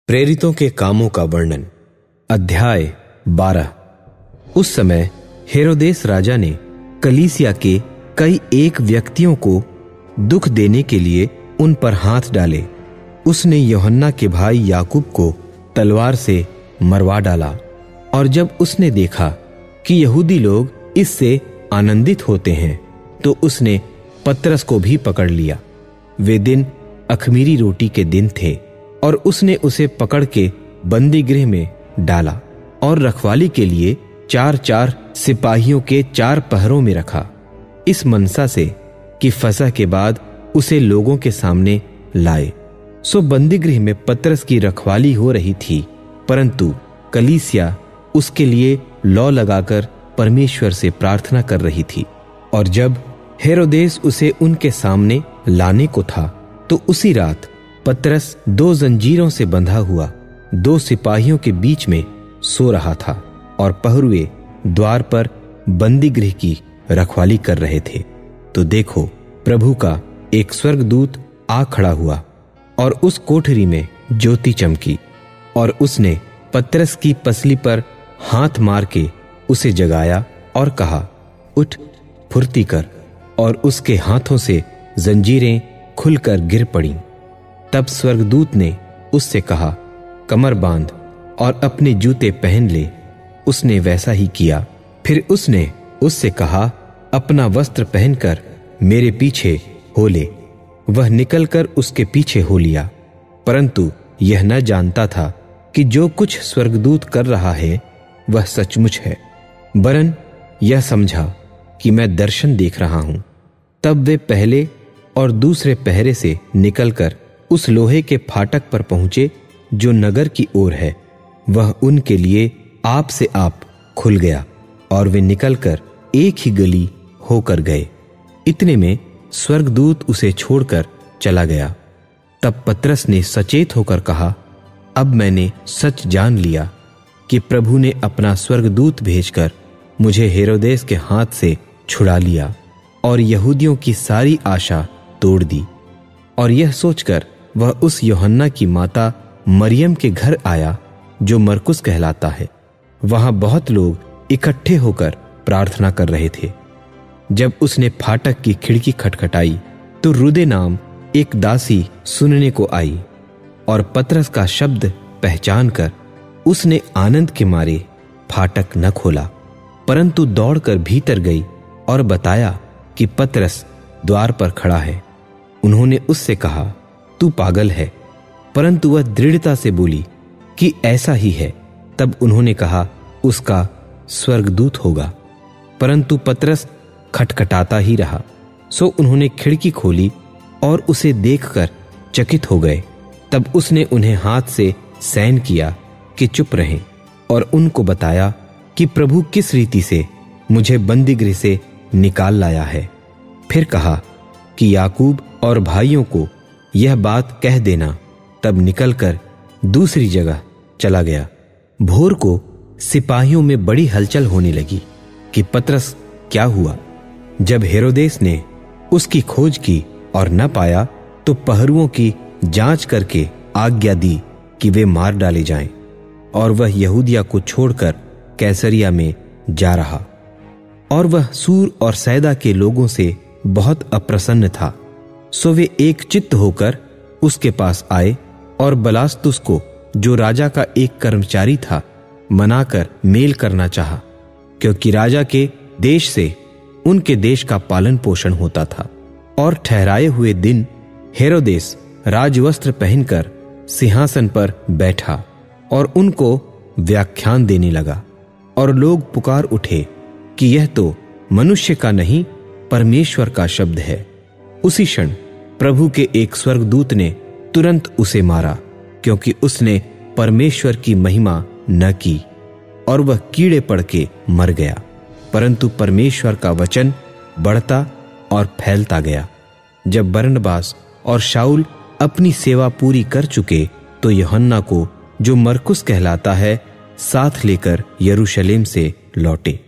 प्रेरितों के कामों का वर्णन। अध्याय 12। उस समय हेरोदेस राजा ने कलीसिया के कई एक व्यक्तियों को दुख देने के लिए उन पर हाथ डाले। उसने यूहन्ना के भाई याकूब को तलवार से मरवा डाला। और जब उसने देखा कि यहूदी लोग इससे आनंदित होते हैं, तो उसने पतरस को भी पकड़ लिया। वे दिन अख़मीरी रोटी के दिन थे, और उसने उसे पकड़ के बंदी गृह में डाला और रखवाली के लिए 4-4 सिपाहियों के 4 पहरों में रखा, इस मनसा से कि फसह के बाद उसे लोगों के सामने लाए। सो बंदी गृह में पतरस की रखवाली हो रही थी, परंतु कलीसिया उसके लिए लौ लगाकर परमेश्वर से प्रार्थना कर रही थी। और जब हेरोदेस उसे उनके सामने लाने को था, तो उसी रात पतरस 2 जंजीरों से बंधा हुआ 2 सिपाहियों के बीच में सो रहा था, और पहरुए द्वार पर बंदी गृह की रखवाली कर रहे थे। तो देखो, प्रभु का एक स्वर्गदूत आ खड़ा हुआ, और उस कोठरी में ज्योति चमकी, और उसने पतरस की पसली पर हाथ मार के उसे जगाया और कहा, उठ, फुर्ती कर। और उसके हाथों से जंजीरें खुलकर गिर पड़ीं। तब स्वर्गदूत ने उससे कहा, कमर बांध और अपने जूते पहन ले। उसने वैसा ही किया। फिर उसने उससे कहा, अपना वस्त्र पहनकर मेरे पीछे हो ले। वह निकलकर उसके पीछे हो लिया, परंतु यह न जानता था कि जो कुछ स्वर्गदूत कर रहा है वह सचमुच है, वरन यह समझा कि मैं दर्शन देख रहा हूं। तब वे पहले और दूसरे पहरे से निकलकर उस लोहे के फाटक पर पहुंचे जो नगर की ओर है। वह उनके लिए आप से आप खुल गया, और वे निकलकर एक ही गली होकर गए। इतने में स्वर्गदूत उसे छोड़कर चला गया। तब पतरस ने सचेत होकर कहा, अब मैंने सच जान लिया कि प्रभु ने अपना स्वर्गदूत भेजकर मुझे हेरोदेस के हाथ से छुड़ा लिया और यहूदियों की सारी आशा तोड़ दी। और यह सोचकर वह उस यूहन्ना की माता मरियम के घर आया, जो मरकुस कहलाता है। वहां बहुत लोग इकट्ठे होकर प्रार्थना कर रहे थे। जब उसने फाटक की खिड़की खटखटाई, तो रुदे नाम एक दासी सुनने को आई, और पतरस का शब्द पहचान कर उसने आनंद के मारे फाटक न खोला, परंतु दौड़कर भीतर गई और बताया कि पतरस द्वार पर खड़ा है। उन्होंने उससे कहा, तू पागल है, परंतु वह दृढ़ता से बोली कि ऐसा ही है। तब उन्होंने कहा, उसका स्वर्गदूत होगा। परंतु पतरस खटखटाता ही रहा। सो उन्होंने खिड़की खोली और उसे देखकर चकित हो गए। तब उसने उन्हें हाथ से सैन किया कि चुप रहें, और उनको बताया कि प्रभु किस रीति से मुझे बंदी गृह से निकाल लाया है। फिर कहा कि याकूब और भाइयों को यह बात कह देना। तब निकलकर दूसरी जगह चला गया। भोर को सिपाहियों में बड़ी हलचल होने लगी कि पतरस क्या हुआ। जब हेरोदेस ने उसकी खोज की और न पाया, तो पहरुओं की जांच करके आज्ञा दी कि वे मार डाले जाएं, और वह यहूदिया को छोड़कर कैसरिया में जा रहा। और वह सूर और सैदा के लोगों से बहुत अप्रसन्न था। सो वे एक चित्त होकर उसके पास आए, और बलास्तुस को, जो राजा का एक कर्मचारी था, मनाकर मेल करना चाहा, क्योंकि राजा के देश से उनके देश का पालन पोषण होता था। और ठहराए हुए दिन हेरोदेस राजवस्त्र पहनकर सिंहासन पर बैठा और उनको व्याख्यान देने लगा। और लोग पुकार उठे कि यह तो मनुष्य का नहीं, परमेश्वर का शब्द है। उसी क्षण प्रभु के एक स्वर्गदूत ने तुरंत उसे मारा, क्योंकि उसने परमेश्वर की महिमा न की, और वह कीड़े पड़ के मर गया। परंतु परमेश्वर का वचन बढ़ता और फैलता गया। जब बरनबास और शाऊल अपनी सेवा पूरी कर चुके, तो यूहन्ना को, जो मरकुस कहलाता है, साथ लेकर यरूशलेम से लौटे।